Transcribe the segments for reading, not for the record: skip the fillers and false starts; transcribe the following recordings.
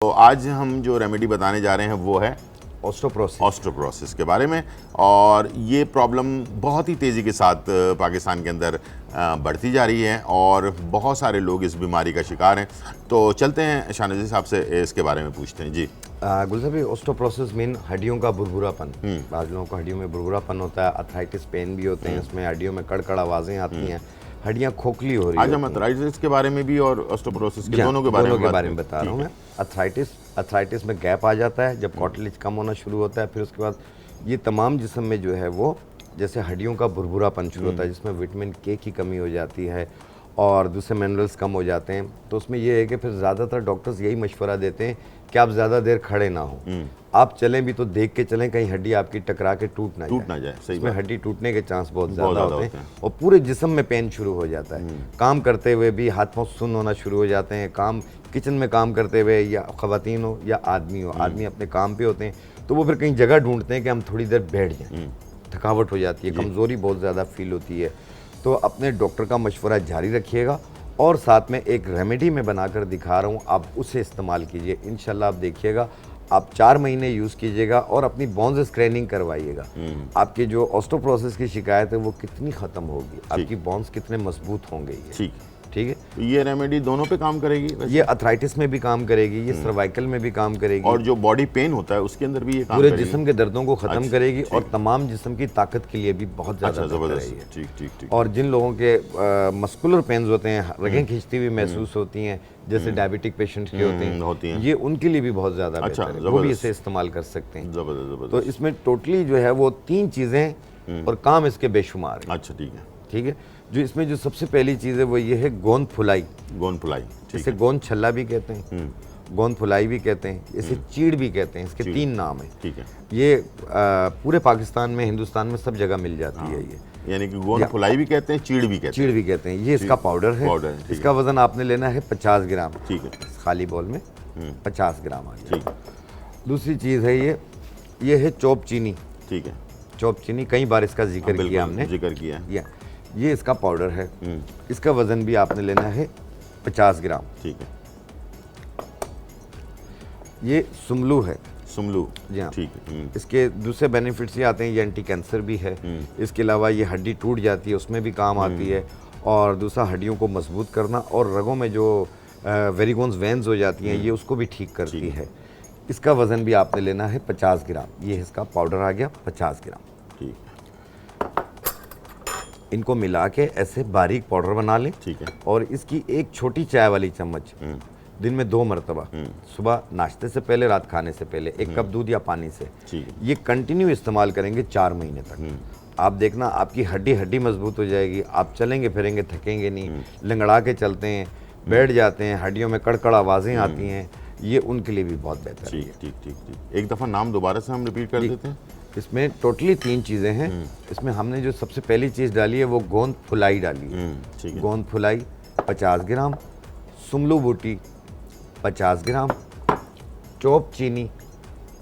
तो आज हम जो रेमेडी बताने जा रहे हैं वो है ऑस्टियोपोरोसिस के बारे में। और ये प्रॉब्लम बहुत ही तेज़ी के साथ पाकिस्तान के अंदर बढ़ती जा रही है और बहुत सारे लोग इस बीमारी का शिकार हैं। तो चलते हैं शाहनज़ीर साहब से इसके बारे में पूछते हैं। जी गुलजार भाई, ऑस्टियोपोरोसिस मीन हड्डियों का बुरबुरापन। बाज़ लोगों को हड्डियों में बुरबुरापन होता है, अर्थराइटिस पेन भी होते हैं, इसमें हड्डियों में कड़कड़ आवाज़ें आती हैं, हड्डियाँ खोखली हो रही हैं। आज हम अर्थराइटिस के बारे में भी और ऑस्टियोपोरोसिस के दोनों के बारे में बता रहा हूँ मैं। अर्थराइटिस में गैप आ जाता है जब कार्टिलेज कम होना शुरू होता है। फिर उसके बाद ये तमाम जिस्म में जो है वो जैसे हड्डियों का बुरबुरापन शुरू होता है, जिसमें विटामिन के की कमी हो जाती है और दूसरे मिनरल्स कम हो जाते हैं। तो उसमें ये है कि फिर ज़्यादातर डॉक्टर्स यही मशवरा देते हैं कि आप ज़्यादा देर खड़े ना हो, आप चलें भी तो देख के चलें, कहीं हड्डी आपकी टकरा के टूट ना जाए। सही इसमें हड्डी टूटने के चांस बहुत ज़्यादा होते हैं और पूरे जिस्म में पेन शुरू हो जाता है। काम करते हुए भी हाथ पाँव सुन्न होना शुरू हो जाते हैं। काम किचन में काम करते हुए, या ख़वातीन हो या आदमी हो, आदमी अपने काम पे होते हैं तो वो फिर कहीं जगह ढूंढते हैं कि हम थोड़ी देर बैठ जाएं। थकावट हो जाती है, कमज़ोरी बहुत ज़्यादा फील होती है। तो अपने डॉक्टर का मशवरा जारी रखिएगा और साथ में एक रेमेडी मैं बनाकर दिखा रहा हूँ, आप उसे इस्तेमाल कीजिए। इंशाल्लाह आप देखिएगा, आप 4 महीने यूज़ कीजिएगा और अपनी बोन्स स्क्रैनिंग करवाइएगा। आपकी जो ऑस्टियोपोरोसिस की शिकायत है वो कितनी ख़त्म होगी, आपकी बोन्स कितने मजबूत होंगे। ठीक है, तो ये रेमेडी दोनों पे काम करेगी? ये अर्थराइटिस में भी काम करेगी, ये सर्वाइकल में भी काम करेगी, और जो बॉडी पेन होता है उसके अंदर भी ये काम पूरे करेगी? जिस्म के दर्दों को ख़त्म करेगी और तमाम जिस्म की ताकत के लिए भी बहुत ज़्यादा ज़बरदस्त। ठीक। और जिन लोगों के मस्कुलर पेन्स होते हैं, रगें खींचती हुई महसूस होती हैं, जैसे डायबिटिक पेशेंट के होते हैं, ये उनके लिए भी बहुत ज़्यादा बेहतर है, वो भी इसे इस्तेमाल कर सकते हैं। ज़बरदस्त। तो इसमें टोटली जो है वो 3 चीज़ें और काम इसके बेशुमार हैं। अच्छा, ठीक है। जो इसमें जो सबसे पहली चीज़ है वो ये है गोंद फुलाई। इसे गोंद छल्ला भी कहते हैं, गोंद फुलाई भी कहते हैं, इसे चीड़ भी कहते हैं। इसके 3 नाम हैं। ठीक है। ये पूरे पाकिस्तान में, हिंदुस्तान में सब जगह मिल जाती है ये। यानी कि गोंद फुलाई भी कहते हैं, चीड़ भी कहते हैं। ये इसका पाउडर है। इसका वजन आपने लेना है 50 ग्राम। ठीक है। खाली बॉल में 50 ग्राम आ गया। दूसरी चीज़ है ये है चॉप चीनी। ठीक है। चॉप चीनी कई बार इसका जिक्र किया हमने। ये इसका पाउडर है। इसका वजन भी आपने लेना है 50 ग्राम। ठीक है। ये सुमलू है। जी हाँ। ठीक है। इसके दूसरे बेनिफिट्स ये आते हैं, ये एंटी कैंसर भी है। इसके अलावा ये हड्डी टूट जाती है उसमें भी काम आती है, और दूसरा हड्डियों को मजबूत करना और रगों में जो वेरिगोन्स वेन्स हो जाती हैं ये उसको भी ठीक करती है। इसका वज़न भी आपने लेना है 50 ग्राम। ये इसका पाउडर आ गया 50 ग्राम। ठीक। इनको मिला के ऐसे बारीक पाउडर बना लें। ठीक है। और इसकी एक छोटी चाय वाली चम्मच दिन में 2 मरतबा, सुबह नाश्ते से पहले, रात खाने से पहले, 1 कप दूध या पानी से, ये कंटिन्यू इस्तेमाल करेंगे 4 महीने तक। आप देखना आपकी हड्डी मजबूत हो जाएगी। आप चलेंगे फिरेंगे, थकेंगे नहीं। लंगड़ा के चलते हैं, बैठ जाते हैं, हड्डियों में कड़कड़ आवाज़ें आती हैं, ये उनके लिए भी बहुत बेहतर है। ठीक। एक दफ़ा नाम दोबारा से हम रिपीट कर देते हैं। इसमें टोटली 3 चीज़ें हैं। इसमें हमने जो सबसे पहली चीज़ डाली है वो गोंद फुलाई डाली है। गोंद फुलाई 50 ग्राम, सुमलू बूटी 50 ग्राम, चॉप चीनी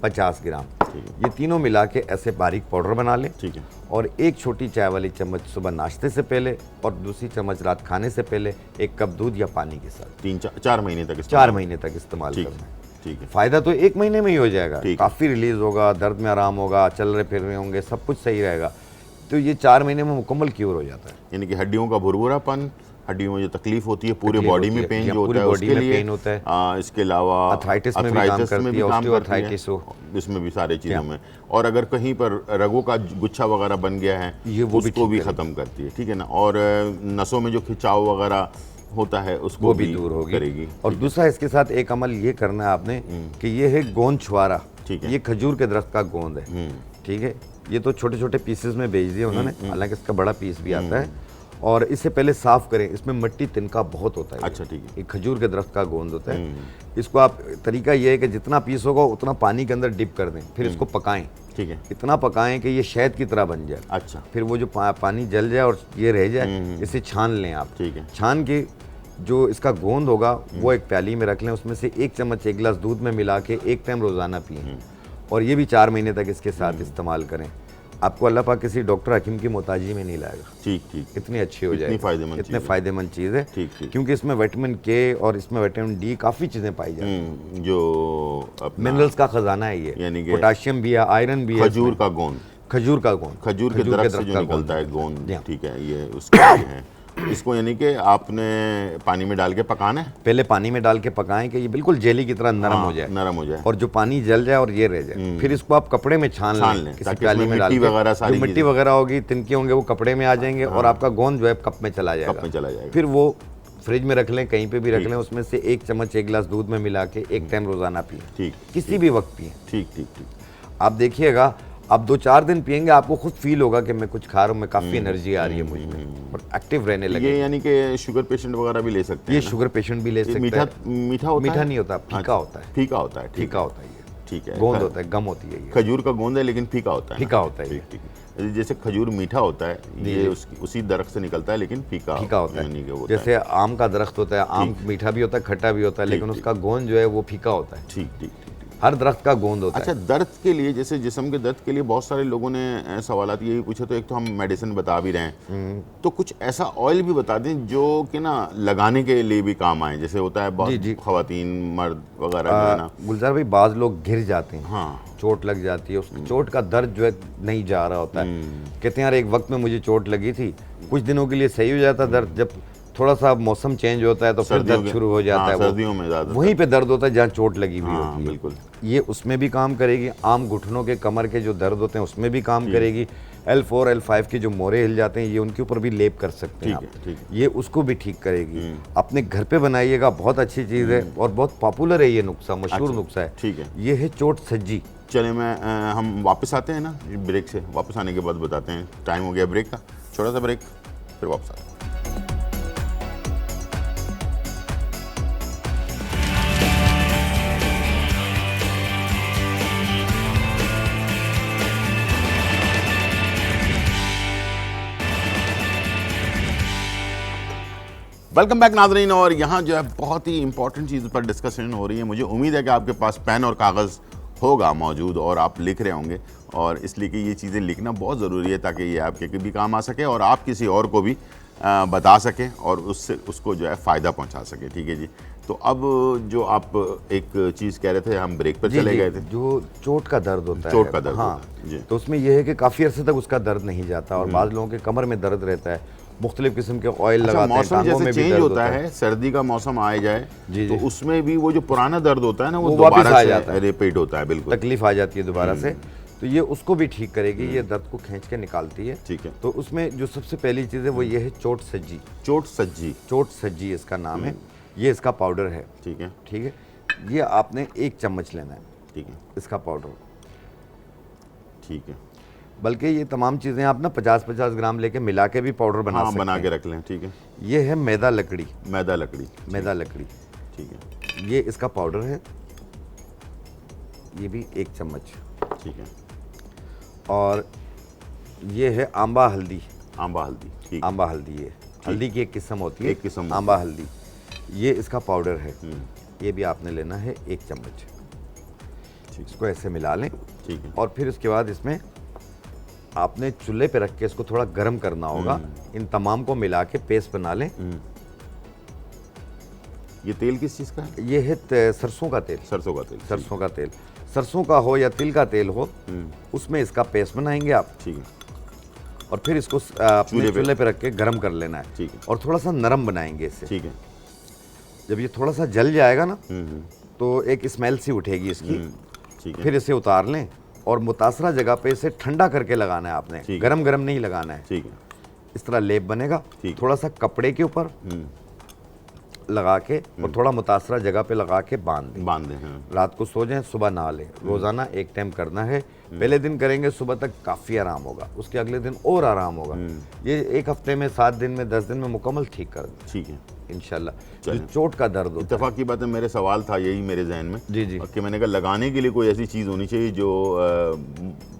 50 ग्राम। ये तीनों मिला के ऐसे बारीक पाउडर बना लें। ठीक है। और एक छोटी चाय वाली चम्मच सुबह नाश्ते से पहले और दूसरी चम्मच रात खाने से पहले, 1 कप दूध या पानी के साथ 4 महीने तक 4 महीने तक इस्तेमाल करना है। ठीक है। फ़ायदा तो 1 महीने में ही हो जाएगा, काफ़ी रिलीज़ होगा, दर्द में आराम होगा, चल रहे फिर रहे होंगे, सब कुछ सही रहेगा। तो ये 4 महीने में मुकम्मल क्योर हो जाता है। यानी कि हड्डियों का भुरभुरापन, हड्डियों में जो तकलीफ होती है, पूरे बॉडी में पेन जो होता है उसके लिए पेन होता है। इसके अलावा अर्थराइटिस में भी काम करती है, ऑस्टियोआर्थराइटिस हो, इसमें भी सारी चीज़ों में। और अगर कहीं पर रगों का गुच्छा वगैरह बन गया है ये उसको भी ख़त्म करती है। ठीक है ना। और नसों में जो खिंचाव वगैरह होता है उसको भी दूर करेगी। और दूसरा इसके साथ एक अमल ये करना है आपने कि ये है गोंद छुआरा। ये खजूर के दरख्त का गोंद है। ठीक है। ये तो छोटे छोटे पीसेस में भेज दिए उन्होंने, हालांकि इसका बड़ा पीस भी आता है। और इसे पहले साफ करें, इसमें मिट्टी तिनका बहुत होता है। अच्छा, ठीक है। ये खजूर के दरख्त का गोंद होता है। इसको आप, तरीका ये है कि जितना पीस होगा उतना पानी के अंदर डिप कर दें, फिर इसको पकाएं। ठीक है। इतना पकाएं कि ये शहद की तरह बन जाए। अच्छा। फिर वो जो पानी जल जाए और ये रह जाए, इसे छान लें आप। ठीक है। छान के जो इसका गोंद होगा वो एक प्याली में रख लें, उसमें से 1 चम्मच 1 गिलास दूध में मिला के 1 टाइम रोज़ाना पिएं। और ये भी 4 महीने तक इसके साथ इस्तेमाल करें। आपको अल्लाह पाक किसी डॉक्टर हकीम की मोहताजी में नहीं लाएगा। ठीक ठीक। इतनी अच्छी हो जाएगी, इतनी फ़ायदेमंद चीज़ है। ठीक ठीक। क्योंकि इसमें विटामिन के और इसमें विटामिन डी काफ़ी चीज़ें पाई जाती हैं, जो मिनरल्स का खजाना है ये, यानी कि पोटाशियम भी है, आयरन भी है। खजूर का गोंद, खजूर का गोंद, खजूर के दरख्त से जो निकलता है गोंद, ठीक है, ये उसका ये है। इसको यानी कि आपने पानी में डाल के पकाना है, पहले पानी में डाल के पकाएं कि ये बिल्कुल जेली की तरह नरम हो जाए, नरम हो जाए, और जो पानी जल जाए और ये रह जाए, फिर इसको आप कपड़े में छान लें किसी प्याली में डाल के, जो मिट्टी वगैरह होगी, तिनके होंगे, वो कपड़े में आ जाएंगे और आपका गोंद जो है कप में चला जाएगा। फिर वो फ्रिज में रख लें, कहीं पे भी रख लें, उसमें से 1 चम्मच 1 गिलास दूध में मिला के 1 टाइम रोजाना पिए, ठीक, किसी भी वक्त पिए। ठीक ठीक ठीक। आप देखिएगा, आप 2-4 दिन पिएंगे, आपको खुद फील होगा कि मैं कुछ खा रहा हूँ, मैं काफ़ी एनर्जी आ रही है मुझ में और एक्टिव रहने लगे। ये यानी कि शुगर पेशेंट वगैरह भी ले सकते हैं? ये शुगर पेशेंट भी ले सकते हैं। मीठा होता है? मीठा नहीं होता, फीका होता है। फीका होता है, फीका होता है, ये ठीक है। गोंद होता है, गम होती है ये। खजूर का गोंद है लेकिन फीका होता है। फीका होता है ये। ठीक ठीक। जैसे खजूर मीठा होता है, ये उसी दरख्त से निकलता है लेकिन फीका होता है। जैसे आम का दरख्त होता है, आम मीठा भी होता है, खट्टा भी होता है, लेकिन उसका गोंद जो है वो फीका होता है। ठीक ठीक। हर दरख्त का गोंद होता है। अच्छा, दर्द के लिए, जैसे जिस्म के दर्द के लिए बहुत सारे लोगों ने सवालात ये भी पूछे, तो एक तो हम मेडिसिन बता भी रहे हैं, तो कुछ ऐसा ऑयल भी बता दें जो कि ना लगाने के लिए भी काम आए, जैसे होता है बहुत खवातीन मर्द वगैरह जो है ना। गुलजार भाई, बाज लोग गिर जाते हैं, हाँ, चोट लग जाती है, उस चोट का दर्द जो है नहीं जा रहा होता है। कहते हैं यार एक वक्त में मुझे चोट लगी थी, कुछ दिनों के लिए सही हो जाता दर्द, जब थोड़ा सा मौसम चेंज होता है तो फिर दर्द शुरू हो जाता है। सर्दियों में ज़्यादा वहीं पे दर्द होता है जहाँ चोट लगी हुई होती है। बिल्कुल, ये उसमें भी काम करेगी। आम घुटनों के, कमर के जो दर्द होते हैं उसमें भी काम करेगी। L4 L5 के जो मोरे हिल जाते हैं, ये उनके ऊपर भी लेप कर सकते हैं आप, ये उसको भी ठीक करेगी। अपने घर पे बनाइएगा, बहुत अच्छी चीज़ है और बहुत पॉपुलर है ये नुस्खा, मशहूर नुस्खा है। ठीक है, ये है चोट सज्जी। चले हम वापस आते हैं ना ब्रेक से, वापस आने के बाद बताते हैं। टाइम हो गया ब्रेक का, छोटा सा ब्रेक, फिर वापस आते हैं। वेलकम बैक नाज़रीन, और यहाँ जो है बहुत ही इंपॉर्टेंट चीज़ पर डिस्कशन हो रही है। मुझे उम्मीद है कि आपके पास पेन और कागज़ होगा मौजूद और आप लिख रहे होंगे, और इसलिए कि ये चीज़ें लिखना बहुत ज़रूरी है ताकि ये आपके भी काम आ सके और आप किसी और को भी बता सकें और उसको जो है फ़ायदा पहुँचा सके। ठीक है जी। तो अब जो आप एक चीज़ कह रहे थे, हम ब्रेक पर चले गए थे, जो चोट का दर्द होता है, चोट का दर्द, हाँ जी, तो उसमें यह है कि काफ़ी अर्से तक उसका दर्द नहीं जाता और बाद लोगों के कमर में दर्द रहता है, मुख्तलिफ किस्म के ऑयल लगाते हैं, मौसम जैसे चेंज होता है, सर्दी का मौसम आ जाए तो उसमें भी वो जो पुराना दर्द होता है ना, वो दोबारा से रिपीट होता है, बिल्कुल तकलीफ आ जाती है दोबारा से। तो ये उसको भी ठीक करेगी, ये दर्द को खींच के निकालती है। ठीक है। तो उसमें जो सबसे पहली चीज़ है वो ये है चोट सज्जी। चोट सज्जी, चोट सज्जी इसका नाम है। ये इसका पाउडर है। ठीक है, ठीक है। ये आपने 1 चम्मच लेना है। ठीक है, इसका पाउडर। ठीक है। बल्कि ये तमाम चीज़ें आप ना 50-50 ग्राम लेके मिला के भी पाउडर बना सकते हैं। बना के रख लें। ठीक है। ये है मैदा लकड़ी। मैदा लकड़ी, मैदा लकड़ी। ठीक है। ये इसका पाउडर है, ये भी 1 चम्मच। ठीक है। और ये है आंबा हल्दी। आंबा हल्दी, ठीक। आंबा हल्दी, ये हल्दी की एक किस्म होती है, एक किस्म आंबा हल्दी। ये इसका पाउडर है, ये भी आपने लेना है 1 चम्मच। इसको ऐसे मिला लें। ठीक है। और फिर उसके बाद इसमें आपने चूल्हे पे रख के इसको थोड़ा गर्म करना होगा। इन तमाम को मिला के पेस्ट बना लें। ये तेल किस चीज़ का है? ये है सरसों का तेल। सरसों का तेल, सरसों का तेल, सरसों का हो या तिल का तेल हो, उसमें इसका पेस्ट बनाएंगे आप। ठीक है। और फिर इसको अपने चूल्हे पे रख के गर्म कर लेना है। ठीक है। और थोड़ा सा नरम बनाएंगे इससे। ठीक है। जब ये थोड़ा सा जल जाएगा ना, तो एक स्मेल सी उठेगी इसकी। ठीक है। फिर इसे उतार लें और मुतासरा जगह पे इसे ठंडा करके लगाना है आपने, गरम गरम नहीं लगाना है। ठीक है। इस तरह लेप बनेगा, थोड़ा सा कपड़े के ऊपर लगा के और थोड़ा मुतासरा जगह पे लगा के बांध दें। हाँ। रात को सो जाएं, सुबह नहा लें। रोजाना 1 टाइम करना है। पहले दिन करेंगे सुबह तक काफ़ी आराम होगा, उसके अगले दिन और आराम होगा। ये 1 हफ्ते में, 7 दिन में, 10 दिन में मुकम्मल ठीक कर दें। ठीक है इंशाल्लाह। जो चोट का दर्द होता है, इत्तेफाक की बात है, मेरे सवाल था यही मेरे जहन में जी जी, कि मैंने कहा लगाने के लिए कोई ऐसी चीज़ होनी चाहिए जो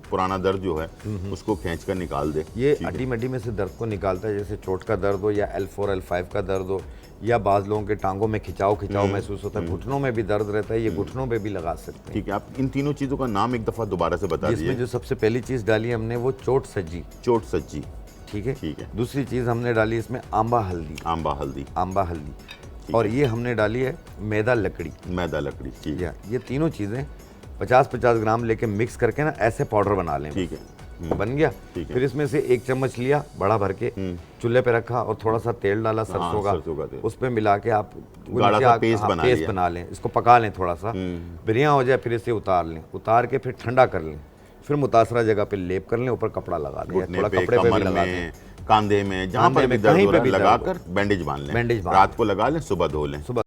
पुराना दर्द जो है उसको खींच कर निकाल दे। ये हड्डी मड्डी में से दर्द को निकालता है, जैसे चोट का दर्द हो या L4 L5 का दर्द हो, या बाज लोगों के टांगों में खिंचाव महसूस होता है, घुटनों में भी दर्द रहता है, ये घुटनों पे भी लगा सकते हैं। ठीक है, आप इन तीनों चीज़ों का नाम एक दफ़ा दोबारा से बता दीजिए। इसमें जो सबसे पहली चीज़ डाली हमने वो चोट सज्जी। चोट सज्जी, ठीक है। ठीक है। दूसरी चीज़ हमने डाली इसमें आंबा हल्दी। आंबा हल्दी, आंबा हल्दी। और ये हमने डाली है मैदा लकड़ी। मैदा लकड़ी, ठीक है। ये तीनों चीज़ें 50-50 ग्राम लेके मिक्स करके ना ऐसे पाउडर बना लें। ठीक है, बन गया। ठीक है। फिर इसमें से 1 चम्मच लिया बड़ा भर के, चूल्हे पे रखा और थोड़ा सा तेल डाला सरसों सरसों का का, तेल। उस पे मिला के आप गाढ़ा सा पेस्ट बना लिया। पेस्ट बना लें। इसको पका लें थोड़ा सा, बिरिया हो जाए, फिर इसे उतार लें। उतार के फिर ठंडा कर लें, फिर मुतासरा जगह पे लेप कर लें, ऊपर कपड़ा लगा दें, घुटने थोड़ा पे, कपड़े पे भी कमर लगा दें, में, कांधे में, जहाँ कांधे पर भी में, दर्द कहीं हो पे रहा है भी दर्द लगाकर बैंडेज बांध लें। बैंडेज बांध रात को लगा लें, सुबह धो लें। सुबह